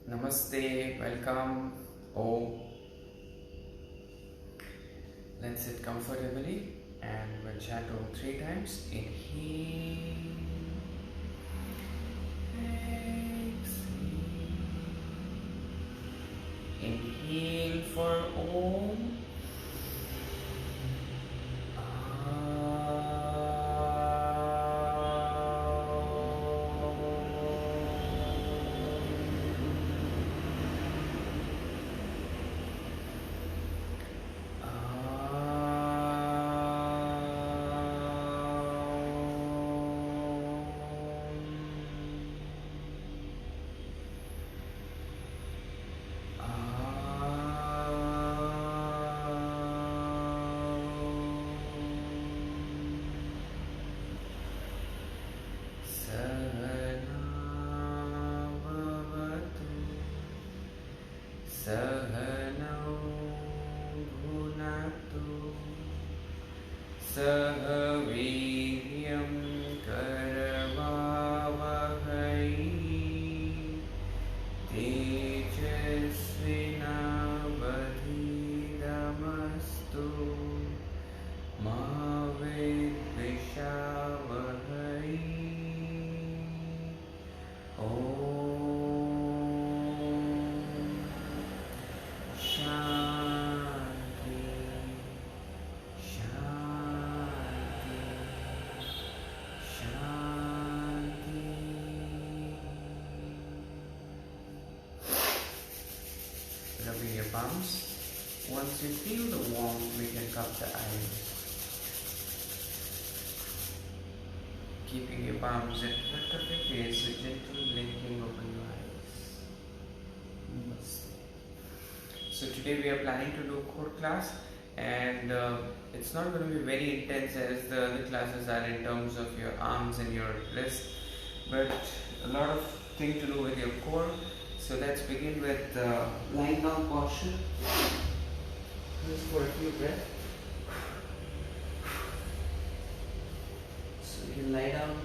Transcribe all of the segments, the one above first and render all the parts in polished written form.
Namaste, welcome. Oh, let's sit comfortably and we'll chant Om three times. Inhale, exhale. Inhale for Om. Sahanau bhunatu sahaviryam karavavahai tejasvinavadhidamastu ma vidvishavahai. Rubbing your palms. Once you feel the warmth, we can cup the eyes. Keeping your palms in front of your face, a gentle blinking open your eyes. Namaste. So today we are planning to do core class, and it's not going to be very intense as the other classes are in terms of your arms and your wrist, but a lot of thing to do with your core. So let's begin with lying down posture. Just for a few breaths. So you can lie down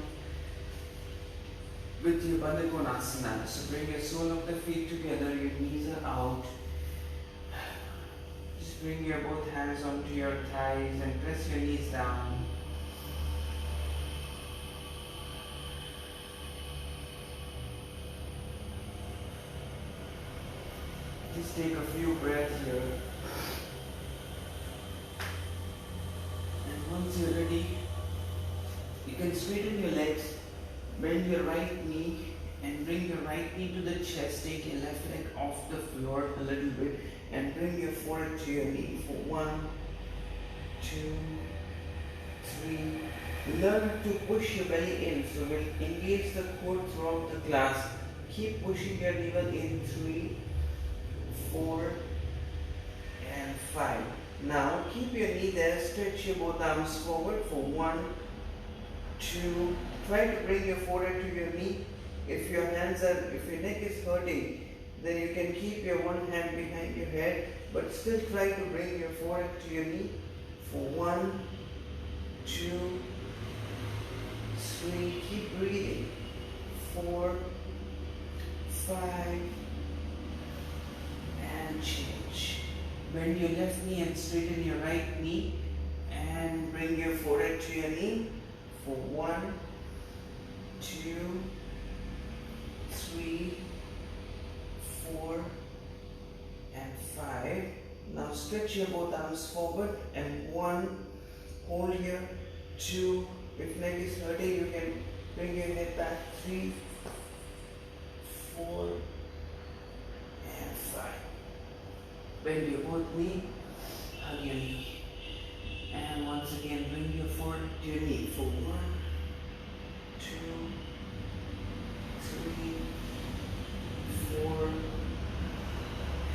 with your Bandha Konasana. So bring your sole of the feet together, your knees are out. Just bring your both hands onto your thighs and press your knees down. Just take a few breaths here. And once you're ready, you can straighten your legs, bend your right knee and bring your right knee to the chest. Take your left leg off the floor a little bit and bring your forehead to your knee for 1, 2, 3. Learn to push your belly in. So we'll engage the core throughout the class. Keep pushing your navel in. 3, 4 and 5. Now keep your knee there, stretch your both arms forward for 1, 2. Try to bring your forehead to your knee. If your neck is hurting, then you can keep your one hand behind your head, but still try to bring your forehead to your knee for 1, 2, 3. Keep breathing. 4, 5. And change. Bend your left knee and straighten your right knee and bring your forehead to your knee for 1, 2, 3, 4 and 5. Now stretch your both arms forward and 1, hold here, 2, if neck is hurting you can bring your head back, 3, 4 and 5. Bend your both knee, hug your knee. And once again bring your forehead to your knee for 1, 2, 3, 4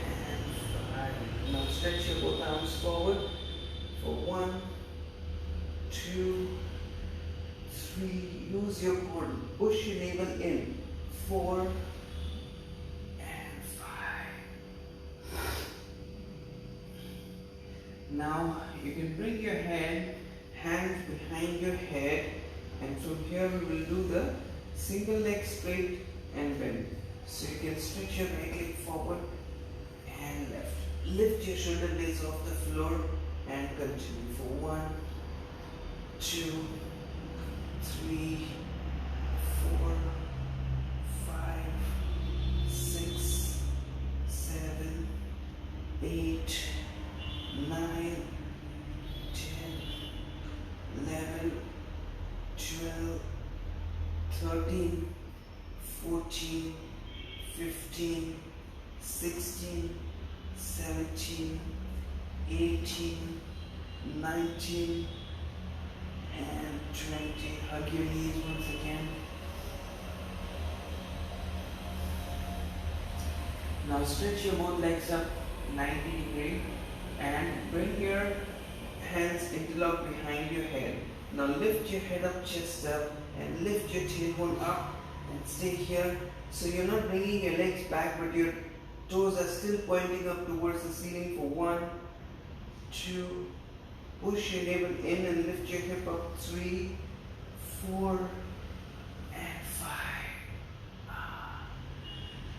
and 5. Now stretch your both arms forward for 1, 2, 3. Use your core. Push your navel in. 4 and 5. Now you can bring your hands behind your head, and from here we will do the single leg straight and bend. So you can stretch your right leg forward and left. Lift your shoulder blades off the floor and continue for 1, 2, 3, 4, 5, 6, 7, 8, 9, 10, 11, 12, 13, 14, 15, 16, 17, 18, 19, and 20. Hug your knees once again. Now stretch your both legs up 90 degrees and bring your hands interlocked behind your head. Now lift your head up, chest up, and lift your tailbone up and stay here. So you're not bringing your legs back, but your toes are still pointing up towards the ceiling for 1, 2, push your navel in and lift your hip up, 3, 4, and 5.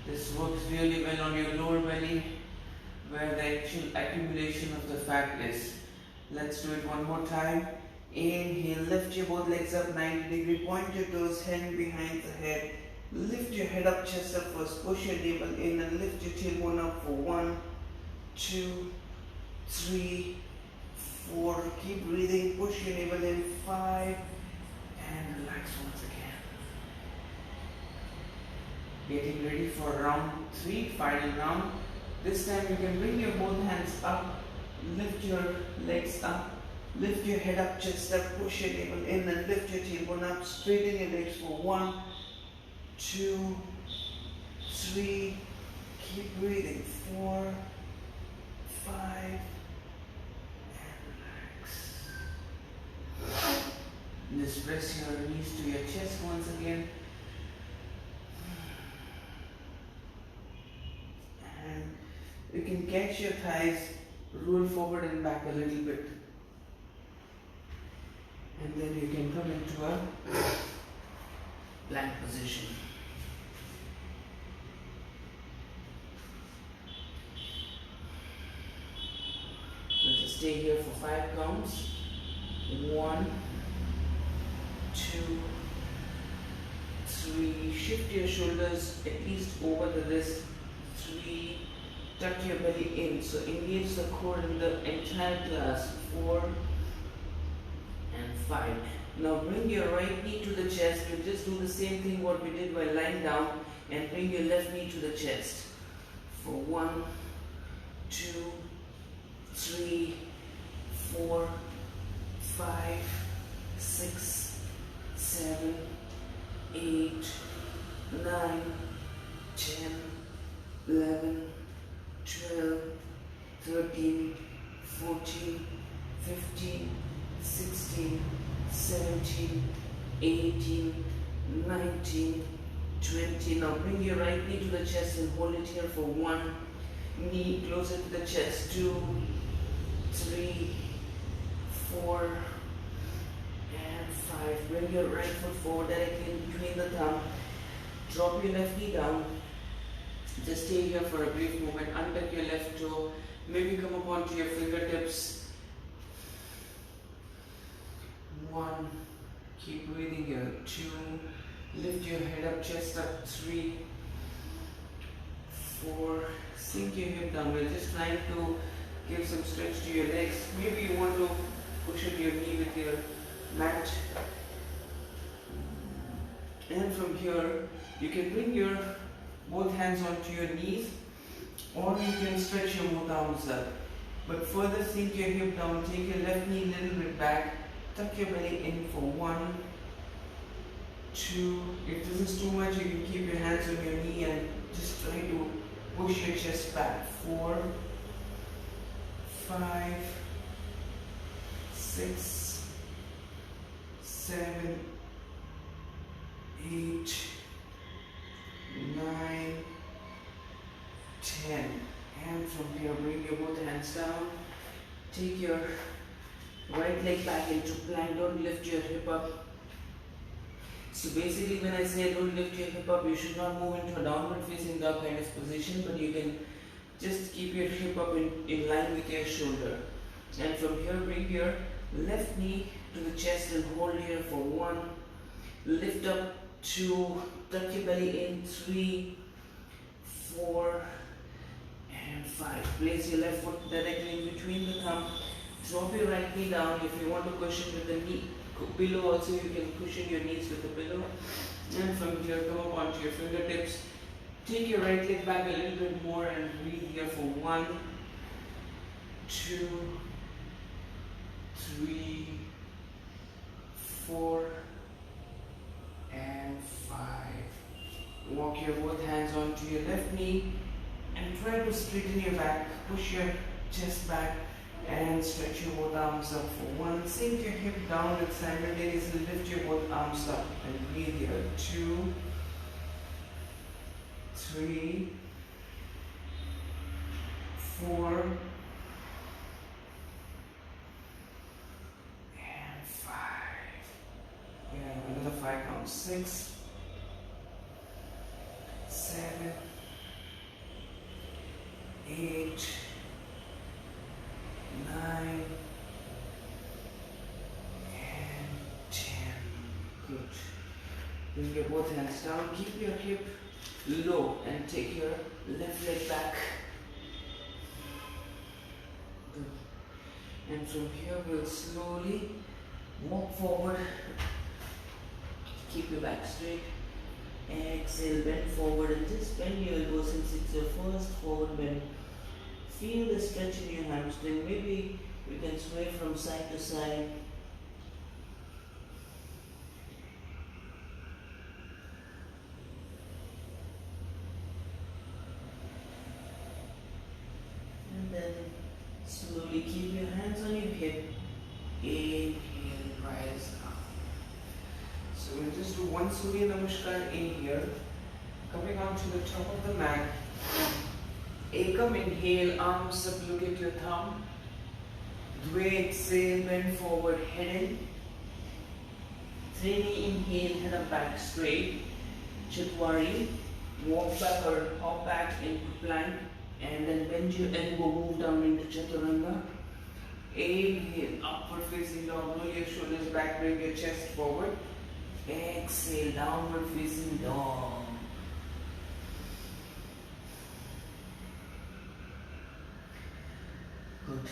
This works really well on your lower belly, where the actual accumulation of the fat is. Let's do it one more time. Inhale, lift your both legs up 90 degrees, point your toes, hand behind the head. Lift your head up, chest up first, push your navel in and lift your tailbone up for 1, 2, 3, 4. Keep breathing, push your navel in, 5, and relax once again. Getting ready for round 3, final round. This time you can bring your both hands up, lift your legs up, lift your head up, chest up, push your navel in and lift your tailbone up, straighten your legs for 1, 2, 3, keep breathing, 4, 5, and relax. Just press your knees to your chest once again. And you can catch your thighs, roll forward and back a little bit. And then you can come into a plank position. So just stay here for 5 counts. 1, 2, 3. Shift your shoulders at least over the wrist. 3. Tuck your belly in. So engage the core in the entire class. 4 and 5. Now bring your right knee to the chest. We'll just do the same thing what we did while lying down, and bring your left knee to the chest. For 1, 2, 3, 4, 5, 6, 7, 8, 9, 10, 11, 12, 13, 14, 15, 16, 17, 18, 19, 20. Now bring your right knee to the chest and hold it here for 1. Knee closer to the chest. 2, 3, 4, and 5. Bring your right foot forward directly in between the thumb. Drop your left knee down. Just stay here for a brief moment. Untuck your left toe. Maybe come up onto your fingertips. 1. Keep breathing here. 2. Lift your head up, chest up. 3, 4. Sink your hip down. We're just trying to give some stretch to your legs. Maybe you want to push up your knee with your mat. And from here, you can bring your both hands onto your knees, or you can stretch your both arms up. But further sink your hip down, take your left knee a little bit back, tuck your belly in for 1, 2. If this is too much, you can keep your hands on your knee and just try to push your chest back. 4, 5, 6, 7, 8, 9, 10. And from here, bring your both hands down. Take your right leg back into plank. Don't lift your hip up. So basically when I say don't lift your hip up, you should not move into a downward facing dog kind of position, but you can just keep your hip up in line with your shoulder. And from here, bring your left knee to the chest and hold here for 1. Lift up 2, tuck your belly in 3, 4, and 5. Place your left foot directly in between the thumb. Drop your right knee down. If you want to cushion with the knee pillow also, you can cushion your knees with the pillow. And from here, come up onto your fingertips. Take your right leg back a little bit more and breathe here for 1, 2, 3, 4, and 5. Walk your both hands onto your left knee and try to straighten your back. Push your chest back and stretch your both arms up for 1. Sink your hip down and simultaneously lift your both arms up and breathe here. 2, 3, 4, and 5. Yeah, another 5 counts. 6, 7, 8, 9, and 10. Good. Bring your both hands down. Keep your hip low and take your left leg back. Good. And from here we'll slowly walk forward. Keep your back straight. Exhale, bend forward and just bend your elbows since it's your first forward bend. Feel the stretch in your hamstring. Maybe you can sway from side to side. And then slowly keep your hands on your hip. Inhale, rise up. So we'll just do one Surya Namaskar in here. Coming on to the top of the mat. Ekam, inhale, arms up, look at your thumb. Dve, exhale, bend forward, head in. Trini, inhale, head up, back straight. Chatwari, walk back or hop back into plank. And then bend your elbow, move down into Chaturanga. Inhale, upward facing dog, roll your shoulders back, bring your chest forward. Exhale, downward facing dog. Good.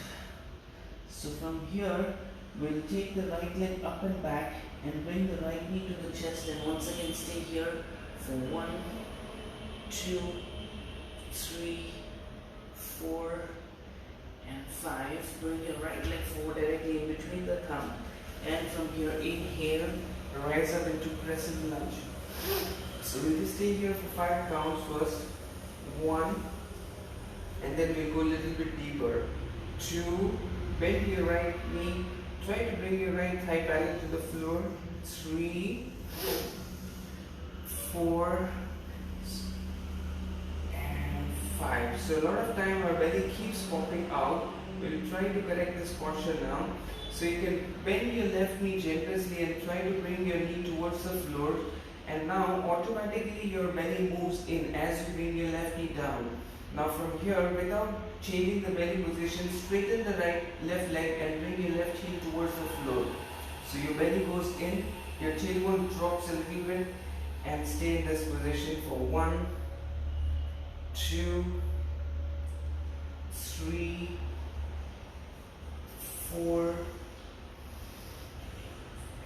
So from here, we'll take the right leg up and back and bring the right knee to the chest and once again stay here for 1, 2, 3, 4, and 5. Bring your right leg forward directly in between the thumb. And from here, inhale, rise up into crescent lunge. So we'll just stay here for 5 counts first. 1, and then we'll go a little bit deeper. 2, bend your right knee, try to bring your right thigh parallel to the floor. 3, 4, and 5. So a lot of time our belly keeps popping out. We'll try to correct this posture now. So you can bend your left knee generously and try to bring your knee towards the floor. And now automatically your belly moves in as you bring your left knee down. Now from here, without changing the belly position, straighten the left leg and bring your left heel towards the floor. So your belly goes in, your tailbone drops a little bit and stay in this position for 1, 2, 3, 4,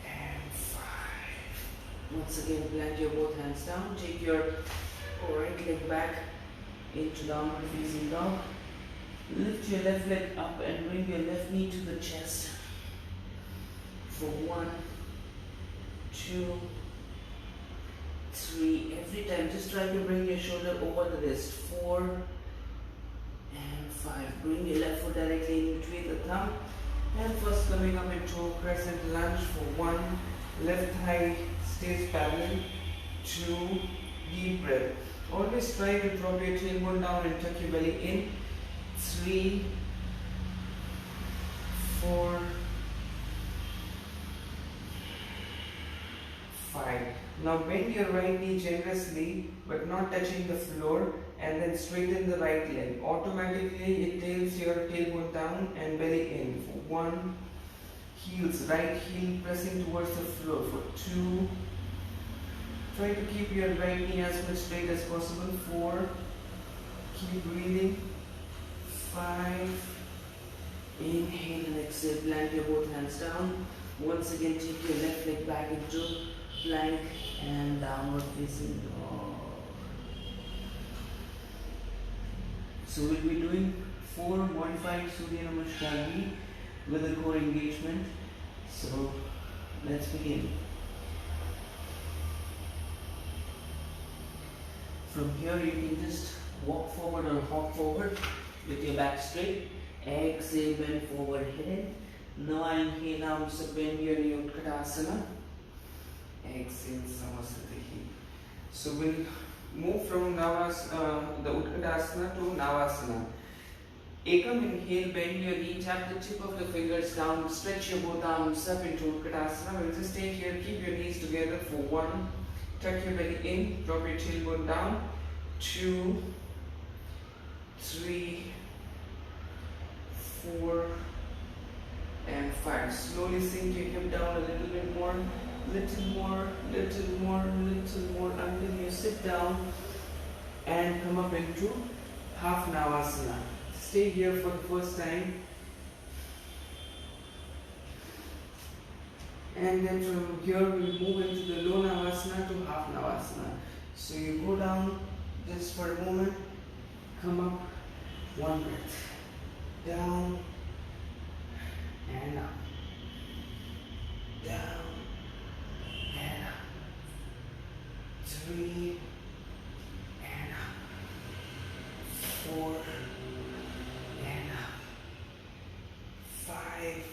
and 5. Once again, plant your both hands down. Take your right leg back into downward facing dog. Lift your left leg up and bring your left knee to the chest for 1, 2, 3. Every time, just try to bring your shoulder over the wrist. 4 and 5. Bring your left foot directly in between the thumb. And first coming up into crescent lunge for 1. Left thigh stays parallel. 2. Deep breath. Always try to drop your tailbone down and tuck your belly in. 3, 4, 5. Now bend your right knee generously but not touching the floor, and then straighten the right leg. Automatically it tilts your tailbone down and belly in. For 1, heels, right heel pressing towards the floor. For 2, try to keep your right knee as much straight as possible. 4, keep breathing. 5, inhale and exhale, plant your both hands down. Once again take your left leg back into plank and downward facing dog. So we'll be doing 4 modified Surya Namaskar with a core engagement. So let's begin. From here you can just walk forward or hop forward with your back straight. Exhale, bend forward, head in. Now inhale, arms up, bend your knee, Utkatasana. Exhale, Samasthiti. So we'll move from the Utkatasana to Navasana. Ekam, inhale, bend your knee, tap the tip of the fingers down, stretch your both arms up into Utkatasana. We'll just stay here, keep your knees together for 1, tuck your belly in, drop your tailbone down, 2, 3, 4, and 5. Slowly sink your hip down a little bit more, little more, little more, little more, until you sit down and come up into half Navasana. Stay here for the first time, and then from here we'll move into the low Navasana to half Navasana. So you go down just for a moment, come up, 1 breath, down and up, down and up, 3 and up, 4 and up, 5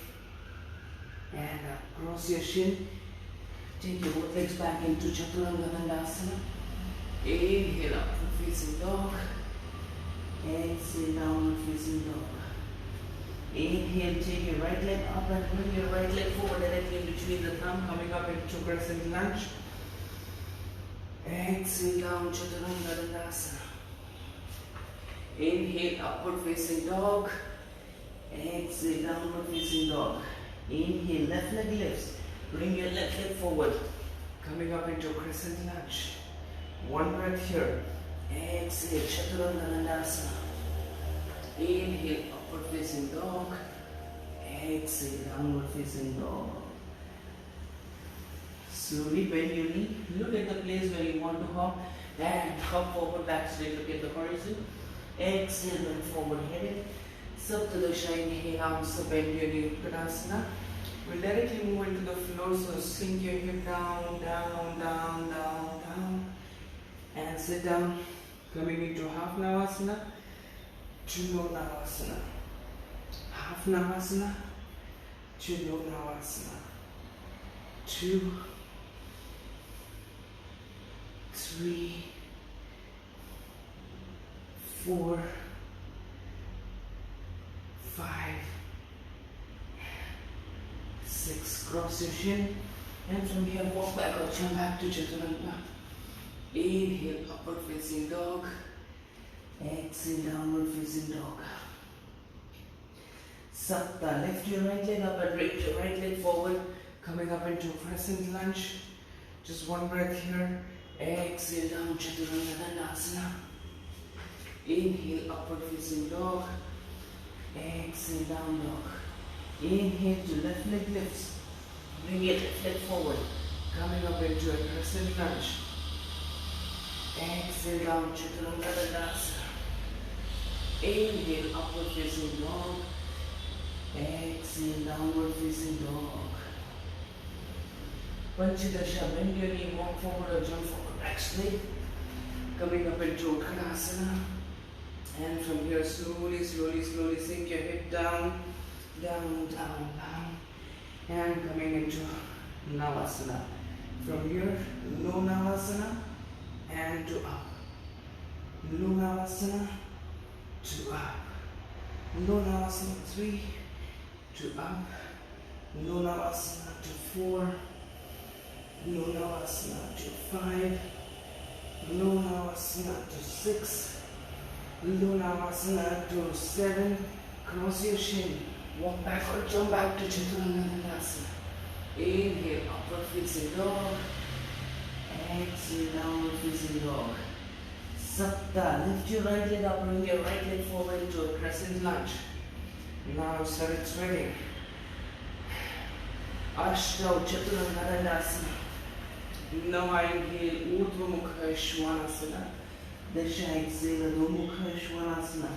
and up. Cross your shin, take your both legs back into Chaturanga Dandasana. Inhale, upward facing dog. Exhale, downward facing dog. Inhale, take your right leg up and bring your right leg forward directly in between the thumb, coming up into crescent lunge. Exhale, down Chaturanga Dandasana. Inhale, upward facing dog. Exhale, downward facing dog. Inhale, left leg lifts. Bring your left leg forward, coming up into crescent lunge. 1 breath here. Exhale, Chaturanga Dandasana. Inhale, upward facing dog. Exhale, downward facing dog. Slowly bend your knee. Look at the place where you want to hop and hop forward, back straight. Look at the horizon. Exhale, bend forward, head in. Saptadasha, inhale, arms up, bend your knee, Utkatasana. We'll directly move into the floor, so sink your hip down, down, down, down, down. And sit down, coming into half Navasana to low Navasana. Half Navasana to low Navasana. 2, 3, 4, 5, 6. Cross your shin, and from here walk back or jump back to Chaturanga. Inhale, upward facing dog. Exhale, downward facing dog. Sapta, lift your right leg up and bring your right leg forward, coming up into crescent lunge. Just 1 breath here. Exhale, down Chaturanga Dandasana. Inhale, upward facing dog. Exhale, down dog. Inhale to left leg lifts. Bring your left leg forward, coming up into a crescent lunge. Exhale, down Chaturanga Dandasana. Inhale, upward facing dog. Exhale, downward facing dog. Panchadasha, bend your knee, walk forward or jump forward, back straight. Coming up into Utkatasana. And from here, slowly, slowly, slowly sink your hip down, down, down, down. And coming into Navasana. From here, low Navasana and to up. Low Navasana to up. Low Navasana 3 to up. Low Navasana to 4 Lunavasana to 5, Lunavasana to 6, Lunavasana to 7. Cross your shin, walk back or jump back to Chaturanga Dandasana. Inhale, upward facing dog. Exhale, downward facing dog. Sapta, lift your right leg up, bring your right leg forward into a crescent lunge. Now start sweating. Ashtau Chaturanga Dandasana. Now I inhale, Urdhva Mukha Svanasana. Dasha, exhale, Adho Mukha Svanasana.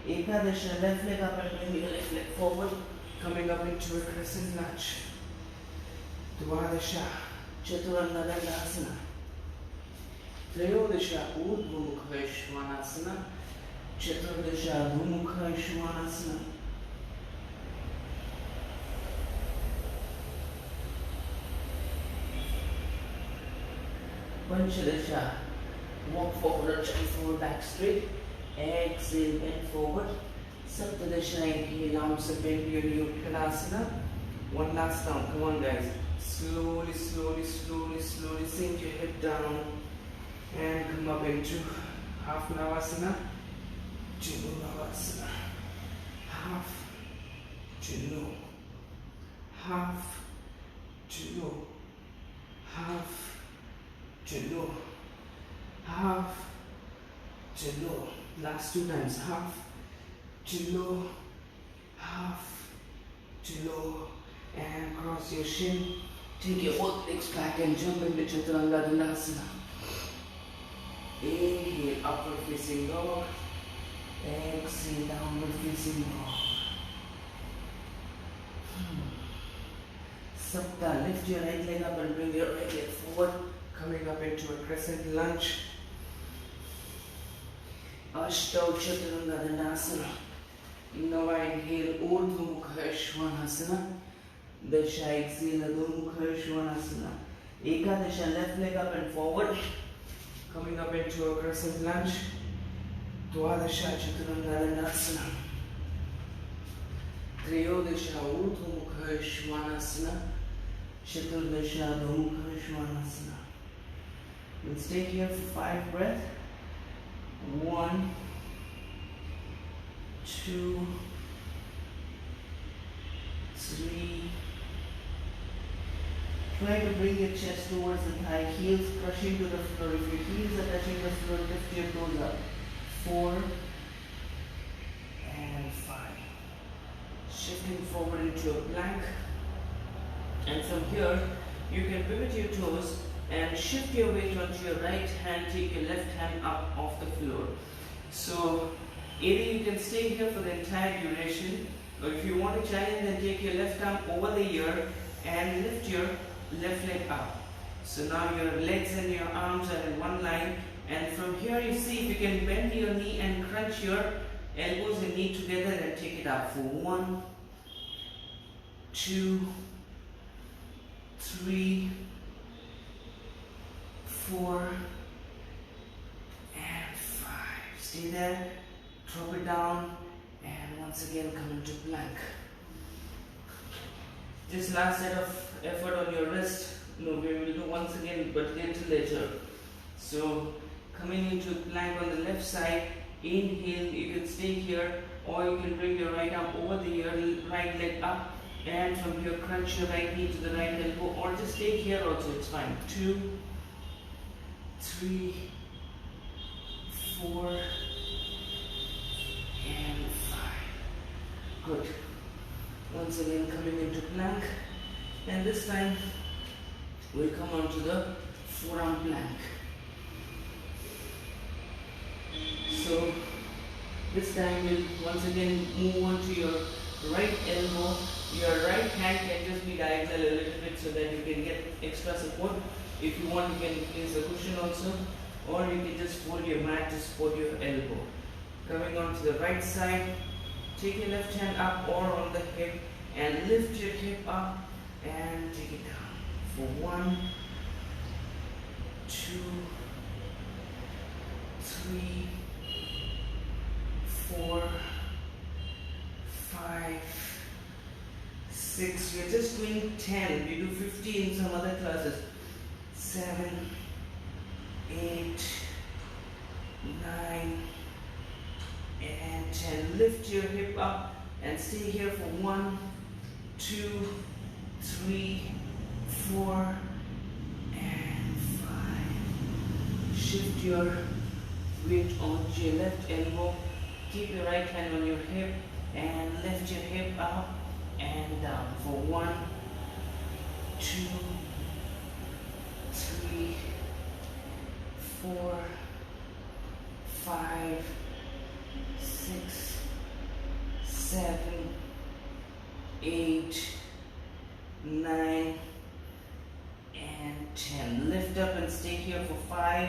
Ekadasha, left leg up and bring your left leg forward, coming up into a crescent lunge. Dvadasha, Chaturanga Dandasana. Trayodasha, Urdhva Mukha Svanasana. Chaturdasha, Adho Mukha Svanasana. Panchadasha, walk forward or jump forward, back straight. Exhale, bend forward. Saptadasha, inhale, arms up into your Uttanasana. One last round, come on guys. Slowly, slowly, slowly, slowly sink your head down and come up into half Navasana, Janu Navasana. Half, Janu, half, Janu, half, Janu, half, Janu. Last 2 times. Half, Janu, half, Janu. And cross your shin. Take your both legs back and jump into Chaturanga Dandasana. Inhale, upward facing dog. Exhale, downward facing dog. Sapta, lift your right leg up and bring your right leg forward, coming up into a crescent lunge. Ashtau Chaturanga Dandasana. Now I inhale, Urdhva Mukha Svanasana. Dasha, exhale, Adho Mukha Svanasana. Ekadasha, left leg up and forward, coming up into a crescent lunge. Dvadasha, Chaturanga Dandasana. Trayodasha, Urdhva Mukha Svanasana. Chaturdasha, Adho Mukha Svanasana. We'll stay here for 5 breaths. 1, 2, 3. Try to bring your chest towards the thigh, heels crushing to the floor. If your heels are touching the floor, lift your toes up. 4 and 5. Shifting forward into a plank. And from here, you can pivot your toes and shift your weight onto your right hand, take your left hand up off the floor. So either you can stay here for the entire duration, or if you want to challenge, then take your left arm over the ear and lift your left leg up. So now your legs and your arms are in one line, and from here you see if you can bend your knee and crunch your elbows and knee together and take it up for 1, 2, 3, 4 and 5. Stay there, drop it down, and once again come into plank. Just last set of effort on your wrist. No, we will do once again, but a little later. So coming into plank on the left side, inhale, you can stay here, or you can bring your right arm over the ear, right leg up, and from here crunch your right knee to the right elbow, or just stay here also, it's fine. 2, 3, 4 and 5. Good. Once again coming into plank, and this time we'll come on to the forearm plank. So this time we'll once again move on to your right elbow. Your right hand can just be diagonal a little bit so that you can get extra support. If you want, you can place a cushion also, or you can just fold your mat to support your elbow. Coming on to the right side, take your left hand up or on the hip and lift your hip up and take it down for 1, 2, 3, 4, 5, 6. We're just doing 10. We do 50 in some other classes. 7, 8, 9, and 10. Lift your hip up and stay here for 1, 2, 3, 4, and 5. Shift your weight onto your left elbow. Keep your right hand on your hip and lift your hip up and down for 1, 2, 3, 4, 5, 6, 7, 8, 9, and 10. Lift up and stay here for 5,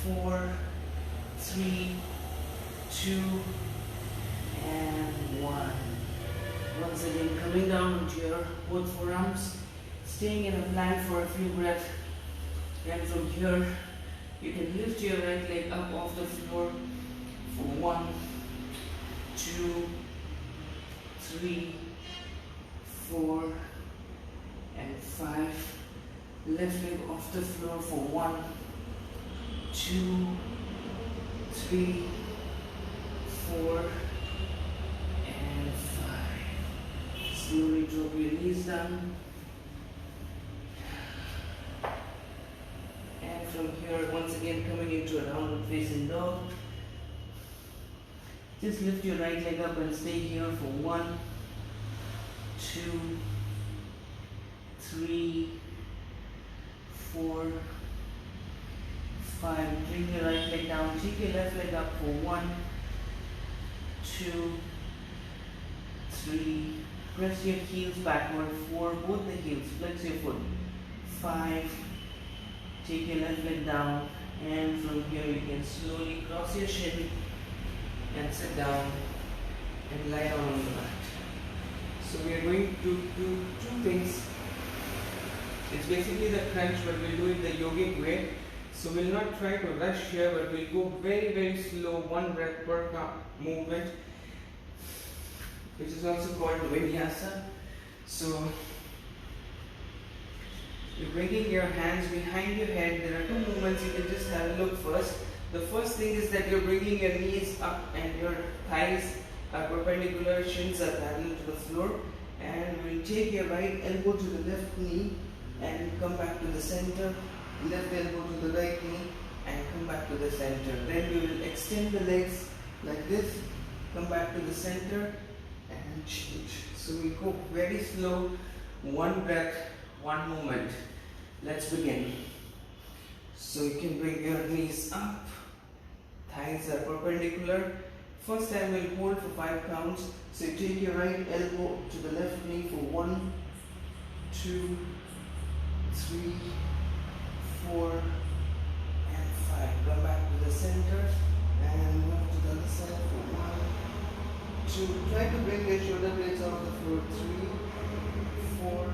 4, 3, 2, and 1. Once again, coming down onto your both forearms, staying in a plank for a few breaths. And from here, you can lift your right leg up off the floor for 1, 2, 3, 4, and 5. Left leg off the floor for 1, 2, 3, 4, and 5. Slowly drop your knees down. And from here, once again, coming into a downward facing dog. Just lift your right leg up and stay here for 1, 2, 3, 4, 5. Bring your right leg down. Take your left leg up for 1, 2, 3. Press your heels backward. 4. Both the heels. Flex your foot. 5. Take your left leg down. And from here you can slowly cross your shin and sit down and lie down on the mat. So we are going to do two things. It's basically the crunch, but we'll do it the yogic way. So we'll not try to rush here, but we'll go very, very slow, 1 breath per movement, which is also called Vinyasa. So you're bringing your hands behind your head. There are 2 movements. You can just have a look first. The first thing is that you're bringing your knees up and your thighs are perpendicular, shins are parallel to the floor, and we'll take your right elbow to the left knee and come back to the center, left elbow to the right knee and come back to the center. Then we will extend the legs like this, come back to the center and change. So we go very slow, 1 breath, 1 movement. Let's begin. So you can bring your knees up, thighs are perpendicular. First time we'll hold for 5 counts. So you take your right elbow to the left knee for 1, 2, 3, 4, and 5. Come back to the center and move to the other side for 1, 2. Try to bring your shoulder blades off the floor. 3, 4,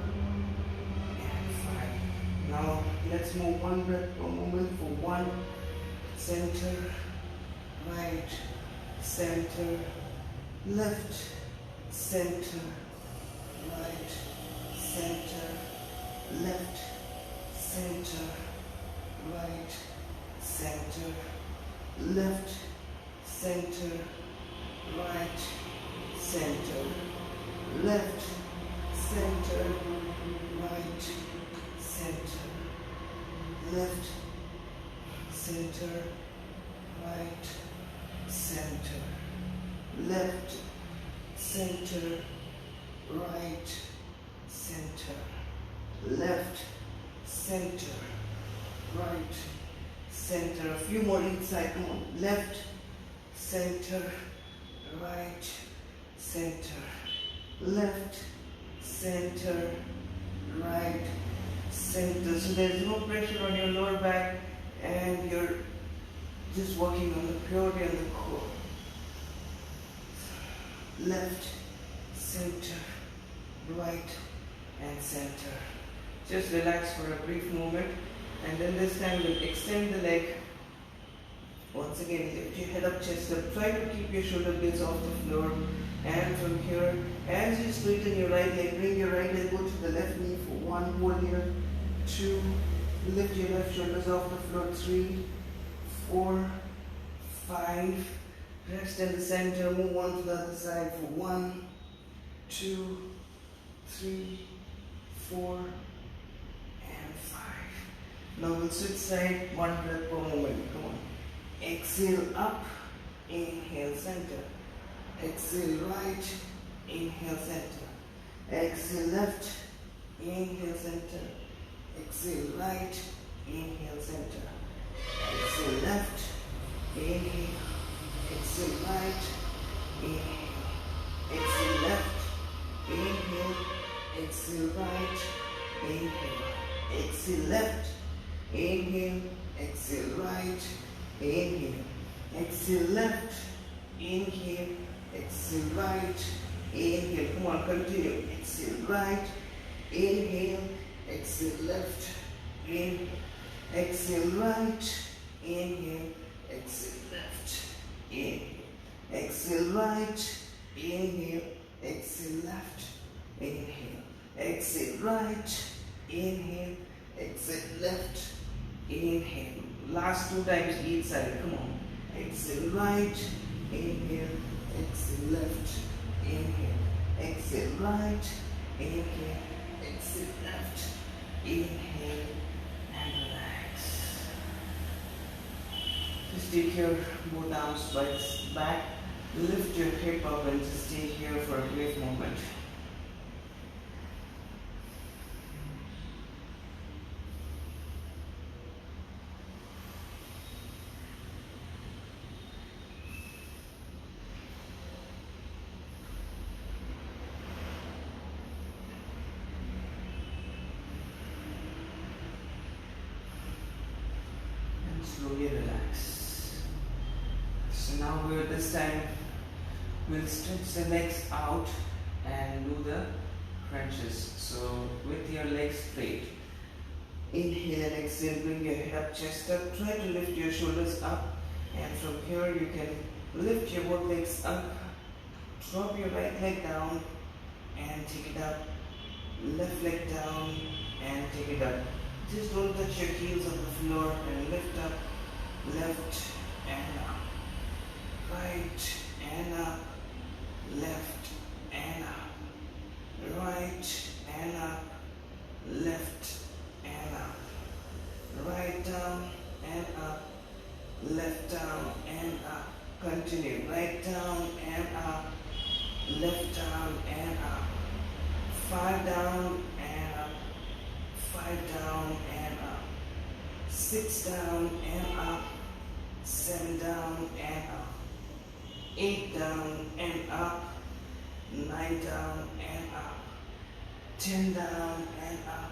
and 5. Now let's move 1 breath per moment for 1, center, right, center, left, center, right, center, left, center, right, center, left, center, right, center, left, center, right, center, left, center, right, center, left, center, right, center, left, center, right, center. A few more each side. Come on. Left, center, right, center, left, center, right, center. So there's no pressure on your lower back and you're just working on the purity and the core. Left, center, right, and center. Just relax for a brief moment, and then this time we'll extend the leg. Once again, lift your head up, chest up. Try to keep your shoulder blades off the floor. And from here, as you straighten your right leg, bring your right elbow to the left knee for 1, hold here, 2, Lift your left shoulders off the floor. 3, 4, 5. Rest in the center. Move on to the other side for 1, 2, 3, 4, and 5. Now we'll switch side. 1 breath per moment. Come on. Exhale up. Inhale center. Exhale right. Inhale center. Exhale left. Inhale center. Exhale right. Inhale center. Exhale left. Inhale. Exhale right. Inhale. Exhale left. Inhale. Exhale right. Inhale. Exhale left. Inhale. Exhale right. Inhale. Exhale left. Inhale. Exhale right. Inhale. Come on, continue. Exhale right. Inhale. Exhale left. Inhale. Exhale right. Inhale. Exhale left. Inhale. Exhale right. Inhale. Exhale left. Inhale. Exhale right. Inhale. Exhale left. Inhale. Last 2 times each side. Come on. Exhale right. Inhale. Exhale left. Inhale. Exhale right. Inhale. Exhale left. Inhale. And relax. Just take your both arms back. Lift your hip up and just stay here for a brief moment. Slowly relax. So now this time we'll stretch the legs out and do the crunches. So with your legs straight. Inhale and exhale, bring your head up, chest up. Try to lift your shoulders up, and from here you can lift your both legs up. Drop your right leg down and take it up. Left leg down and take it up. Just don't touch your heels on the floor and lift up, left and up, right and up, left and up, right and up, left and up, right down and up, left down and up. Continue, right down and up, left down and up, 5 down and up, 5 down and up, 6 down and up, 7 down and up, 8 down and up, 9 down and up, 10 down and up,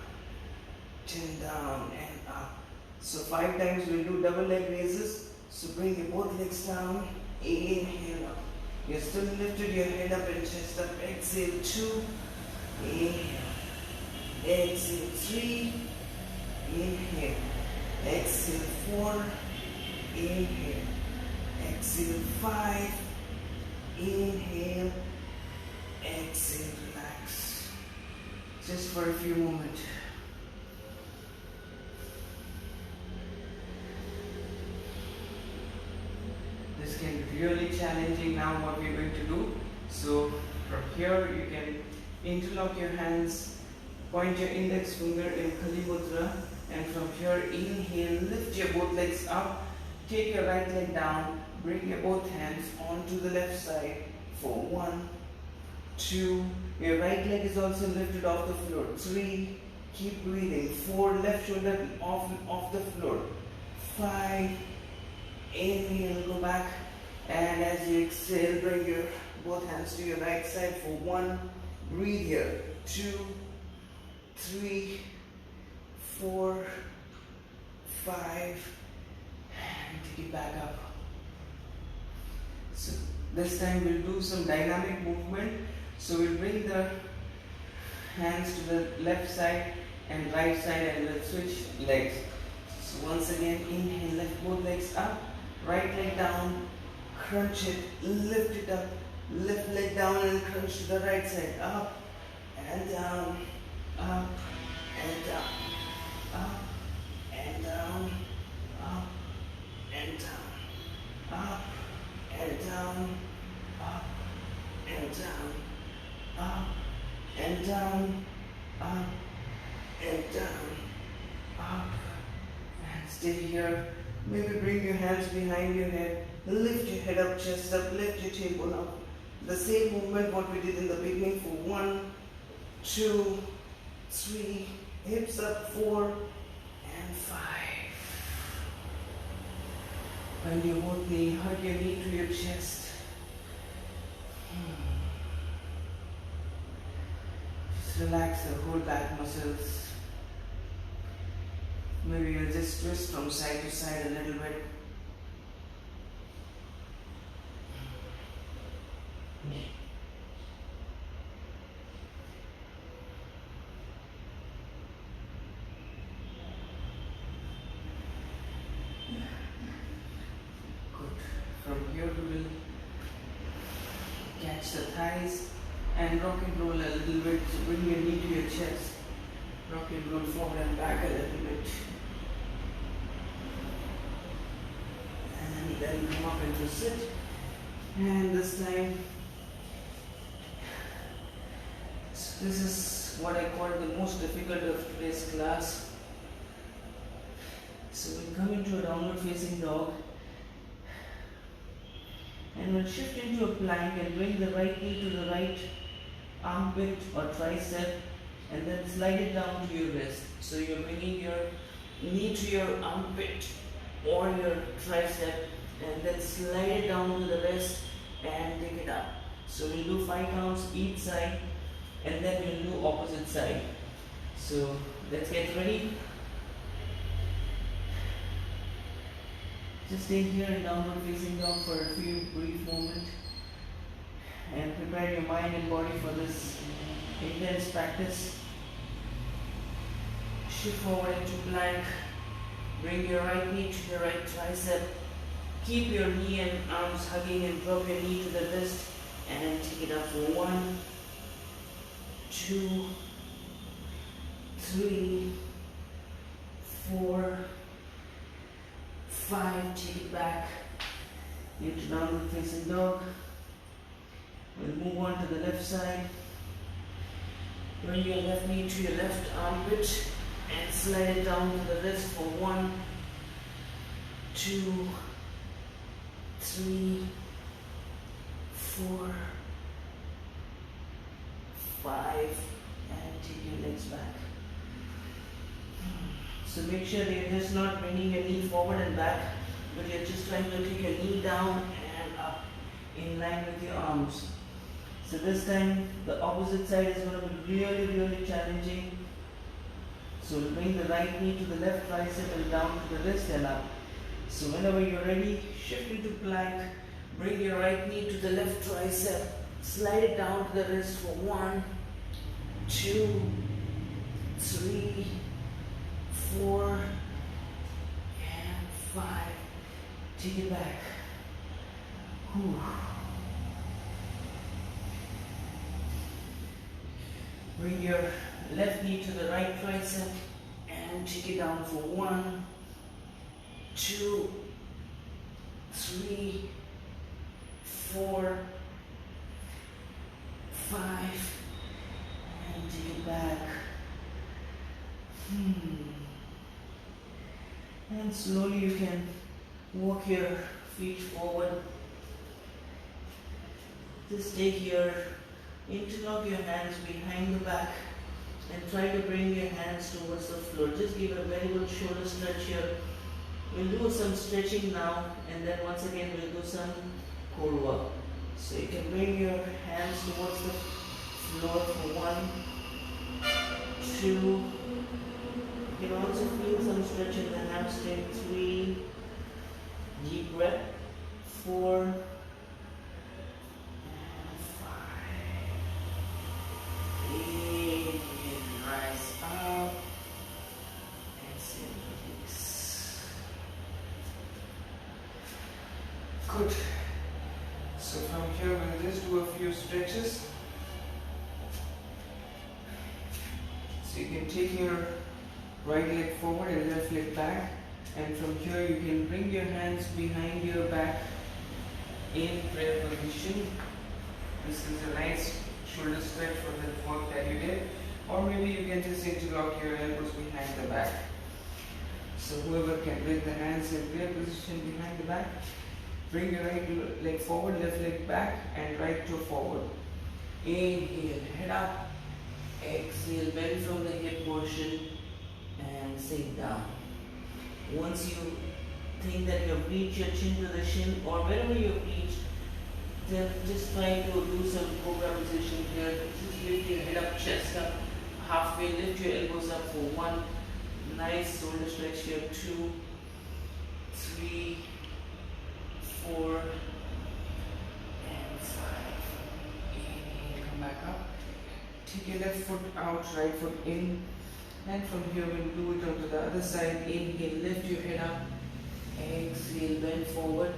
10 down and up. So 5 times we'll do double leg raises. So bring your both legs down, inhale up. You're still lifted your head up and chest up. Exhale 2, inhale. Exhale 3, inhale. Exhale 4, inhale. Exhale 5, inhale. Exhale, relax. Just for a few moments. This can be really challenging now what we're going to do. So from here you can interlock your hands, point your index finger in Kali Mudra, and from here inhale, lift your both legs up, take your right leg down, bring your both hands onto the left side for 1, 2, your right leg is also lifted off the floor, 3, keep breathing, 4, left shoulder off the floor, 5, inhale, go back, and as you exhale, bring your both hands to your right side for 1, breathe here, 2, 3, 4, 5, and take it back up. So this time we'll do some dynamic movement. So we'll bring the hands to the left side and right side, and we'll switch legs. So once again, inhale, lift both legs up, right leg down, crunch it, lift it up, left leg down and crunch to the right side, up and down, up and down, up and down, up and down, up and down, up and down, up and down, up and down, up, and stay here. Maybe bring your hands behind your head, lift your head up, chest up, lift your tailbone up. The same movement what we did in the beginning for 1, 2, 3, hips up, 4 and 5. Bend your both knee, hug your knee to your chest. Just relax the whole back muscles. Maybe you'll just twist from side to side a little bit. Good. From here we will catch the thighs and rock and roll a little bit. So bring your knee to your chest. Rock and roll forward and back a little bit. And then come up into sit. And this time, so this is what I call the most difficult of today's class. So we come into a downward facing dog. And we'll shift into a plank and bring the right knee to the right armpit or tricep. And then slide it down to your wrist. So you're bringing your knee to your armpit or your tricep and then slide it down to the wrist and take it up. So we'll do 5 counts each side and then we'll do opposite side. So let's get ready. Just stay here in downward facing dog for a few brief moments and prepare your mind and body for this intense practice. Shift forward into plank. Bring your right knee to your right tricep. Keep your knee and arms hugging and drop your knee to the wrist and take it up for 1, 2, 3, 4, 5. Take it back into downward facing dog. We'll move on to the left side. Bring your left knee to your left armpit and slide it down to the wrist for 1, 2, 3, 4, 5, and take your legs back. So make sure that you're just not bringing your knee forward and back, but you're just trying to take your knee down and up in line with your arms. So this time the opposite side is going to be really challenging. So we'll bring the right knee to the left tricep and down to the wrist and up. So whenever you're ready, shift into plank. Bring your right knee to the left tricep. Slide it down to the wrist for 1, 2, 3, 4, and 5. Take it back. Whew. Bring your left knee to the right tricep and take it down for 1, 2, 3, 4, 5, and take it back. And slowly you can walk your feet forward. Just stay here. Interlock your hands behind the back and try to bring your hands towards the floor. Just give a very good shoulder stretch here. We'll do some stretching now and then once again we'll do some core work. So you can bring your hands towards the floor for 1, 2. You can also feel some stretch in the hamstring. 3. Deep breath. 4. Rise up, exhale, release. Good. So from here we'll just do a few stretches. So you can take your right leg forward and left leg back. And from here you can bring your hands behind your back in prayer position. This is a nice shoulder stretch for the work that you did. Or maybe you can just interlock your elbows behind the back. So whoever can bring the hands in prayer position behind the back, bring your right leg forward, left leg back, and right toe forward. Inhale, head up. Exhale, bend from the hip portion and sink down. Once you think that you have reached your chin to the shin, or wherever you have reached, then just try to do some cobra position here. Just lift your head up, chest up, halfway, lift your elbows up for 1. Nice shoulder stretch here. 2, 3, 4, and 5. Inhale, come back up. Take your left foot out, right foot in. And from here we'll do it onto the other side. Inhale, lift your head up. Exhale, bend forward.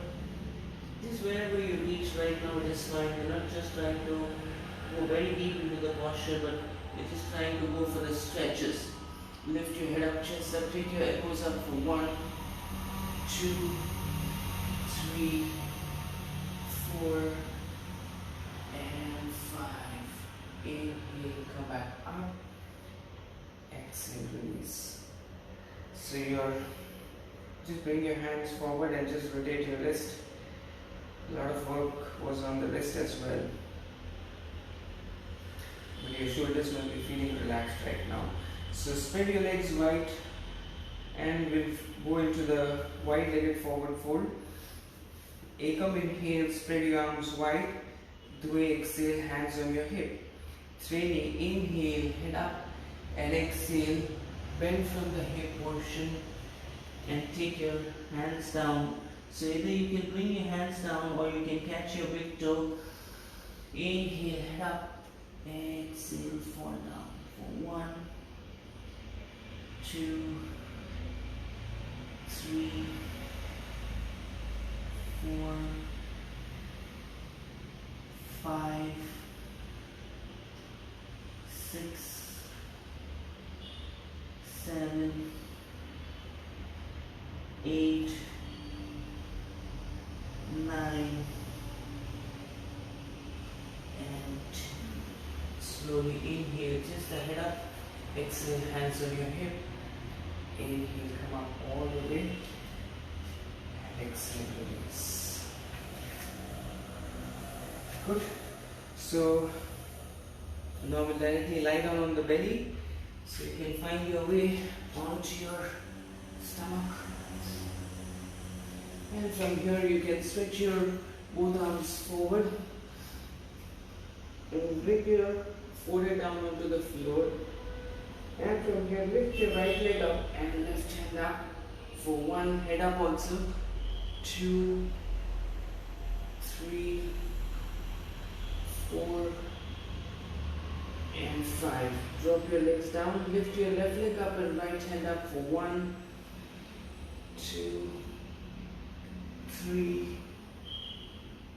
Just wherever you reach right now, it is fine. You're not just trying to go very deep into the posture, but you're just trying to go for the stretches. Lift your head up, chest up, take your elbows up for 1, 2, 3, 4, and 5. Inhale, come back up. Exhale, release. So just bring your hands forward and just rotate your wrist. A lot of work was on the wrist as well. But your shoulders will be feeling relaxed right now. So spread your legs wide and we'll go into the wide-legged forward fold. Ekam, inhale, spread your arms wide. Dve, exhale, hands on your hip. Treni, inhale, head up, and exhale, bend from the hip portion and take your hands down. So either you can bring your hands down or you can catch your big toe. Inhale, head up, exhale, fall down for 1, 2, 3, 4, 5, 6, 7, 8, 9, and 10. Slowly inhale, just the head up. Exhale, hands on your hip. Inhale, come up all the way. And exhale, release. Good. So now we'll directly lie down on the belly. So you can find your way onto your stomach. And from here you can stretch your both arms forward and bring your forehead down onto the floor. And from here lift your right leg up and left hand up for 1, head up also. 2, 3, 4, and 5. Drop your legs down, lift your left leg up and right hand up for 1, 2, 3,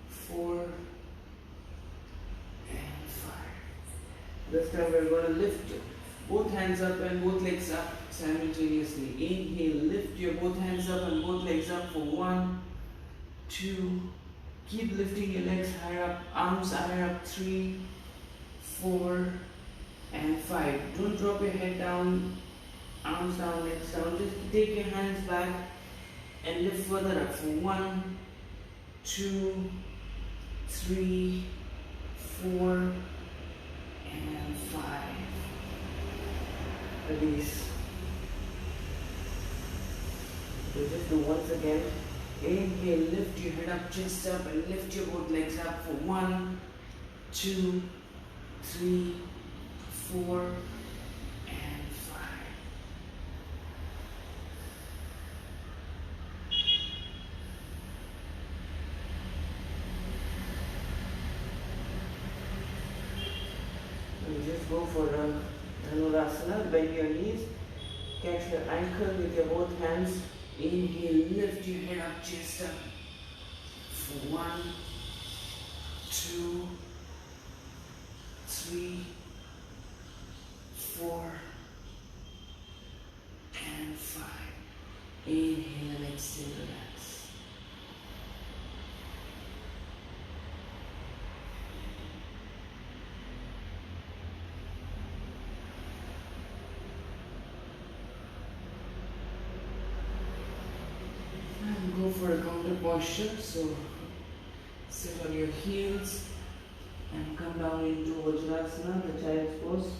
4, and 5. This time we're going to lift both hands up and both legs up simultaneously. Inhale, lift your both hands up and both legs up for 1, 2, keep lifting your legs higher up, arms higher up, 3, 4, and 5. Don't drop your head down, arms down, legs down. Just take your hands back and lift further up for 1, 2, 3, 4, and 5. Release. So just do once again. Inhale, lift your head up, chest up, and lift your both legs up for 1, 2, 3, 4, and 5. And just go for a Dhanurasana. Bend your knees, catch your ankle with your both hands. Inhale, lift your head up, chest up for 1, 2, 3, 4, for a counter posture. So sit on your heels and come down into Vajrasana, the child's pose.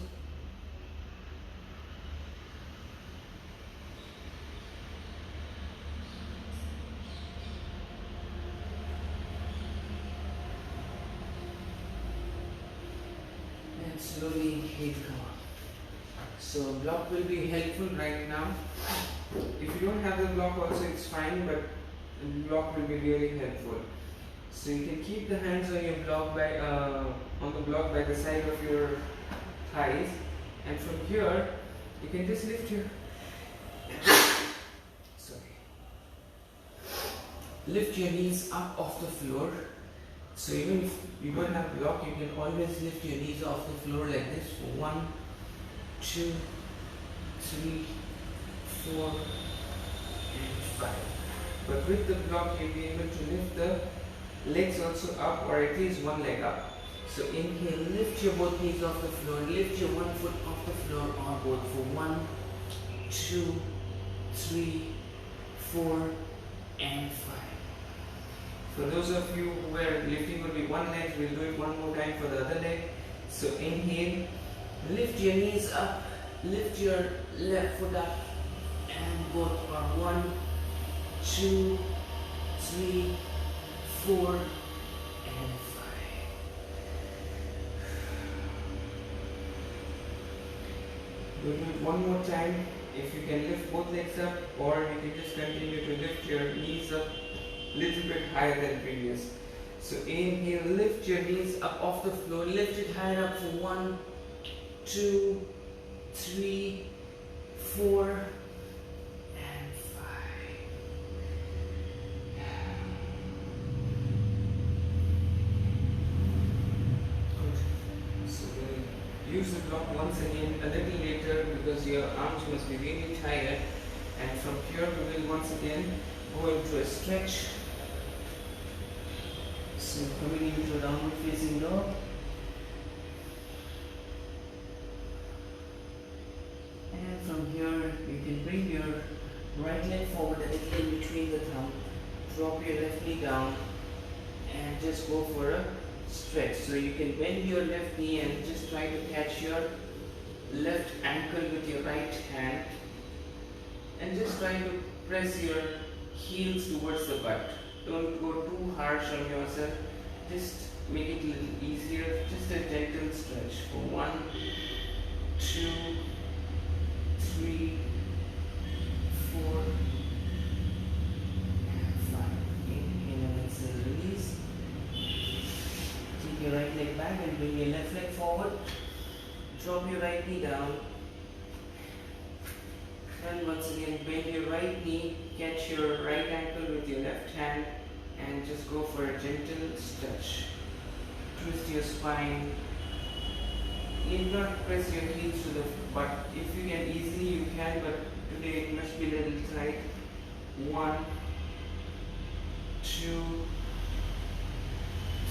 And slowly inhale, come up. So block will be helpful right now. If you don't have the block also, it's fine, but the block will be really helpful. So you can keep the hands on your block on the block by the side of your thighs, and from here you can just lift your lift your knees up off the floor. So even if you don't have block, you can always lift your knees off the floor like this for 1, 2, 3, 4, and 5. But with the block, you'll be able to lift the legs also up, or at least one leg up. So inhale, lift your both knees off the floor, lift your one foot off the floor or both for 1, 2, 3, 4, and 5. For those of you where lifting will be one leg, we'll do it one more time for the other leg. So inhale, lift your knees up, lift your left foot up, and both are 1, 2, 3, 4, and 5. We'll do it one more time. If you can lift both legs up, or you can just continue to lift your knees up a little bit higher than previous. So inhale, lift your knees up off the floor, lift it higher up for 1, 2, 3, 4, and 5. Good. So we'll use the block once again a little later because your arms must be really tired. And from here we will once again go into a stretch. So coming into a downward facing dog. And from here you can bring your right leg forward a little in between the thumb. Drop your left knee down and just go for a stretch. So you can bend your left knee and just try to catch your left ankle with your right hand. And just try to press your heels towards the butt. Don't go too harsh on yourself. Just make it a little easier. Just a gentle stretch for 1, 2, 3, 4, and 5. Inhale and exhale, release. Take your right leg back and bring your left leg forward. Drop your right knee down. And once again, bend your right knee, catch your right ankle with your left hand, and just go for a gentle stretch. Twist your spine. Need not press your heels to the butt. If you can easily, you can, but today it must be a little tight. 1, 2,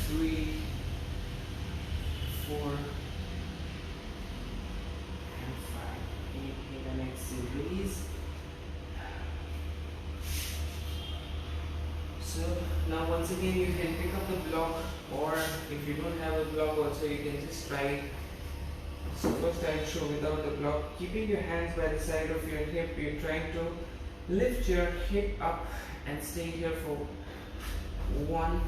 3, 4, and 5. Inhale and exhale, release. So now once again you can pick up the block, or if you don't have a block also you can just try it. So first I'll show without the block. Keeping your hands by the side of your hip, you're trying to lift your hip up and stay here for 1,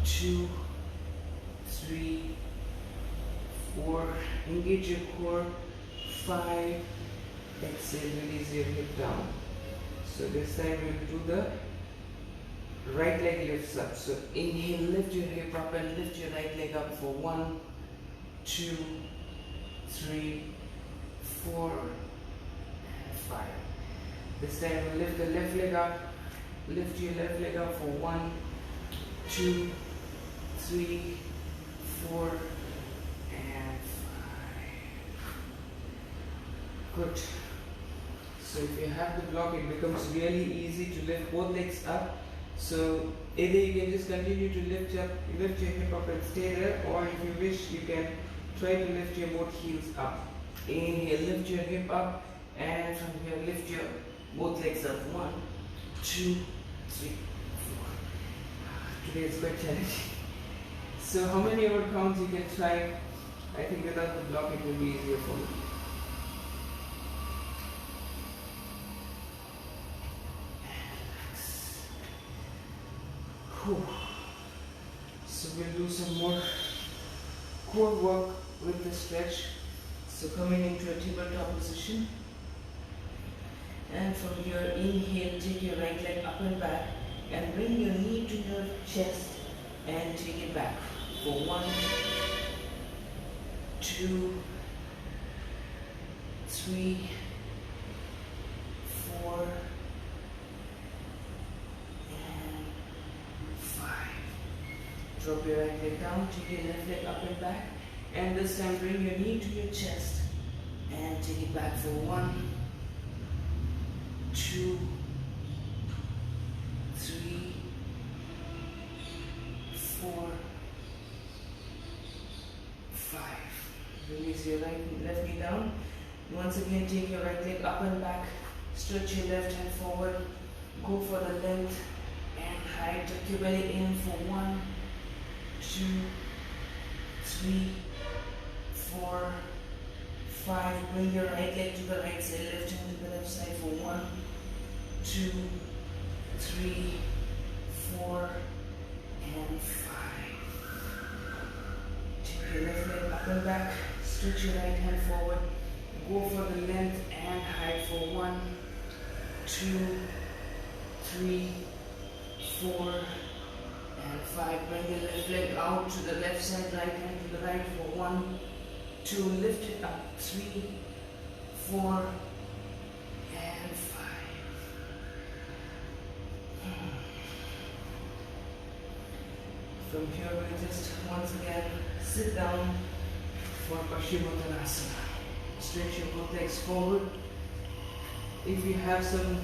2, 3, 4, engage your core, 5, exhale, release your hip down. So this time we'll do the right leg lifts up. So inhale, lift your hip up and lift your right leg up for 1, 2, 3, 4, and 5. This time we'll lift the left leg up, lift your left leg up for 1, 2, 3, 4, and 5. Good. So if you have the block, it becomes really easy to lift both legs up. So either you can just continue to lift your hip up and stay there, or if you wish, you can try to lift your both heels up. Inhale, lift your hip up, and from here lift your both legs up. 1, 2, 3, 4. Today is quite challenging. So how many more counts you can try? I think without the block it will be easier for me. Whew. So we'll do some more core work with the stretch. So coming into a tabletop position, and from here inhale, take your right leg up and back and bring your knee to your chest and take it back for 1, 2, 3, 4 and 5. Drop your right leg down, take your left leg up and back, and this time bring your knee to your chest and take it back for 1, 2, 3, 4, 5. Release your left knee down. Once again, take your right leg up and back. Stretch your left hand forward. Go for the length and height. Tuck your belly in for 1, 2, 3, 4, 5. Bring your right leg to the right side, left hand to the left side for 1, 2, 3, 4, and 5. Take your left leg up and back. Stretch your right hand forward. Go for the length and height for 1, 2, 3, 4, and 5. Bring your left leg out to the left side, right hand to the right for 1, 2. Lift it up. 3, 4, and 5. From here, we'll just once again sit down for Paschimottanasana. Stretch your both legs forward. If you have some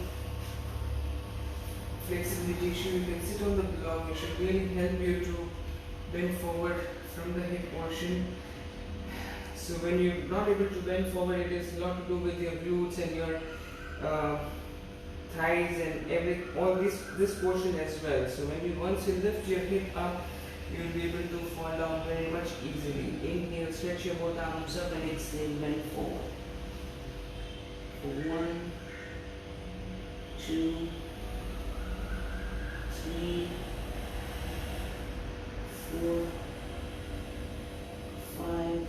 flexibility issue, you can sit on the block. It should really help you to bend forward from the hip portion. So when you're not able to bend forward, it is a lot to do with your glutes and your thighs and all this portion as well. So once you lift your hip up, you'll be able to fall down very much easily. Inhale, stretch your both arms up, and exhale, bend forward. 1, 2, 3, 4, 5,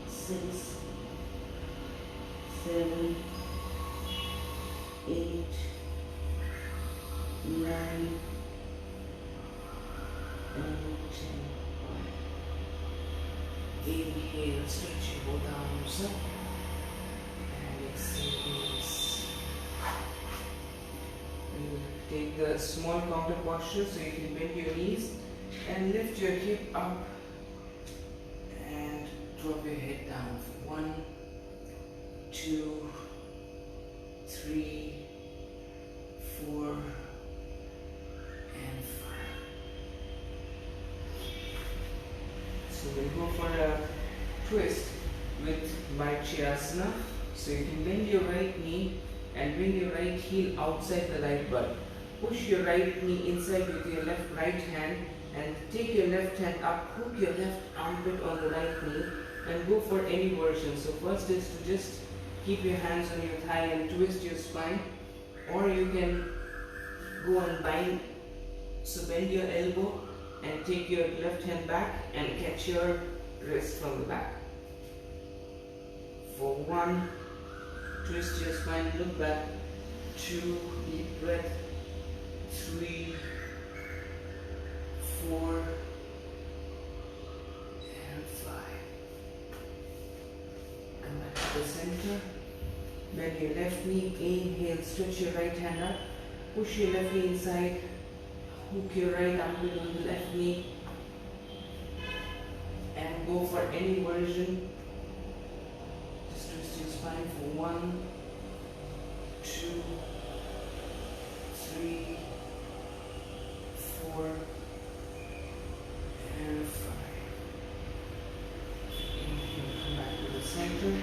6, 7, 8, 9, and 10. Inhale, stretch your both arms up, and exhale, release. You take the small counter posture so you can bend your knees and lift your hip up and drop your head down. 1, 2, 3, 4, and 5. So we'll go for a twist with Varichyasana. So you can bend your right knee and bring your right heel outside the right butt. Push your right knee inside with your right hand and take your left hand up, hook your left armpit on the right knee and go for any version. So first is to just keep your hands on your thigh and twist your spine, or you can go and bind. So bend your elbow and take your left hand back and catch your wrist from the back. For 1, twist your spine, look back. 2, deep breath. 3, 4, and 5. Come back to the center. Bend your left knee. Inhale, stretch your right hand up. Push your left knee inside. Hook your right armpit on the left knee. And go for any version. Just twist your spine for 1, 2, 3, 4, and 5. Inhale, come back to the center.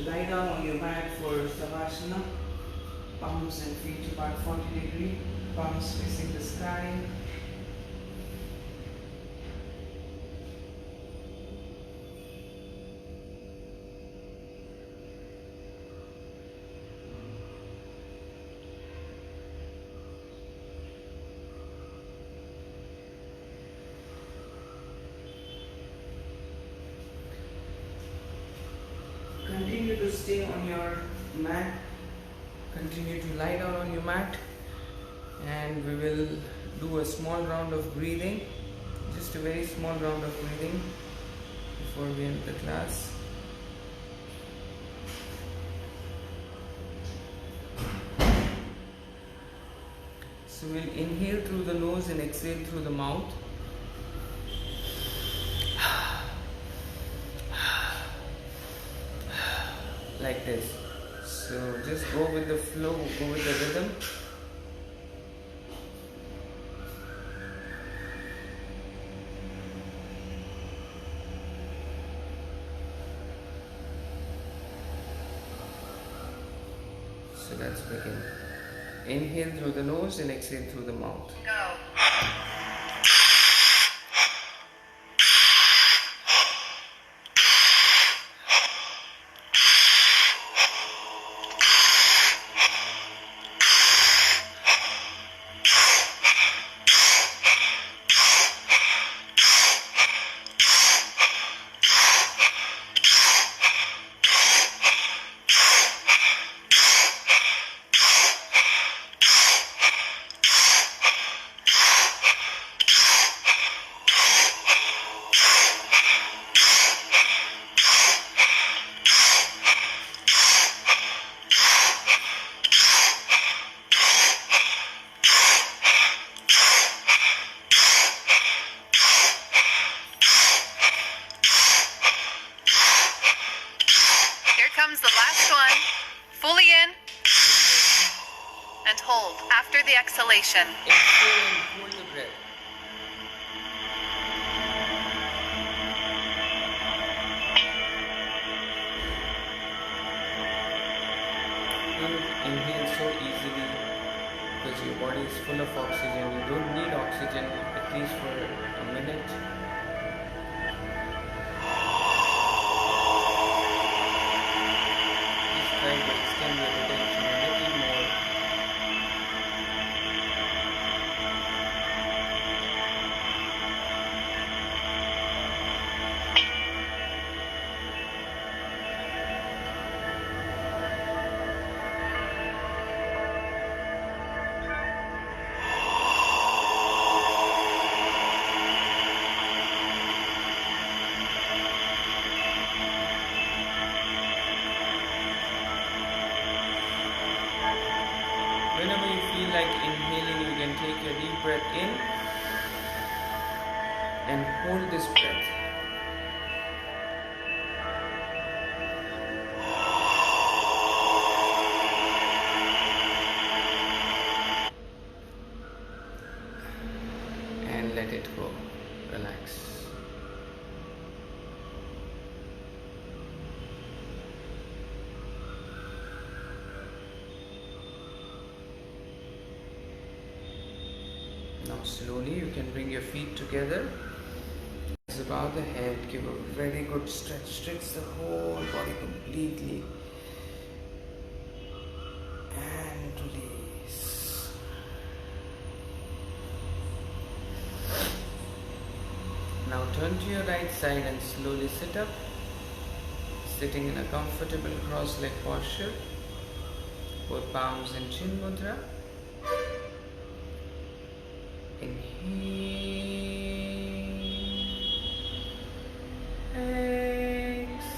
Lie down on your mat for Savasana. Palms and feet apart 40 degree. Palms facing the sky. Continue to stay on your mat. Continue to lie down on your mat, and we will do a small round of breathing, just a very small round of breathing before we end the class. So we'll inhale through the nose and exhale through the mouth. Like this. So just go with the flow, go with the rhythm. So let's begin. Inhale through the nose and exhale through the mouth. Go. Comes the last one. Fully in and hold after the exhalation. Exhale and hold the breath. Don't inhale so easily because your body is full of oxygen. You don't need oxygen at least for a minute. Try to extend your attention a little more. Whenever you feel like inhaling, you can take your deep breath in and hold this breath. And let it go. Relax. Now slowly you can bring your feet together. It's above the head. Give a very good stretch. Stretch the whole body completely. And release. Now turn to your right side and slowly sit up. Sitting in a comfortable cross-leg posture. Both palms in chin mudra. Inhale, exhale.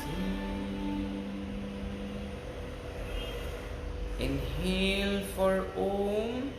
Inhale for Om.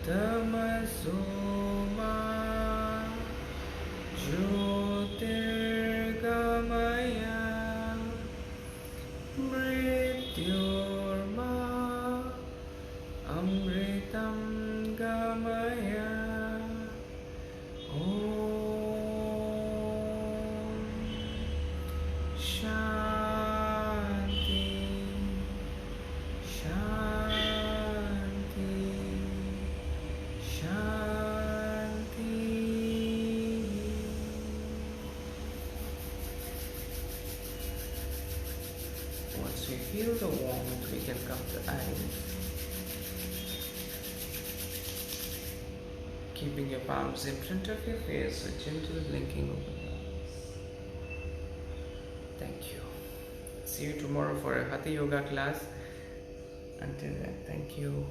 Tamasoma Jyotirgamaya Mrityorma Amritam Gamaya Om Shanti Shanti Shanti. Once we feel the warmth, we can come to end. Keeping your palms in front of your face with gentle blinking open eyes. Thank you. See you tomorrow for a Hatha Yoga class. Until then, thank you.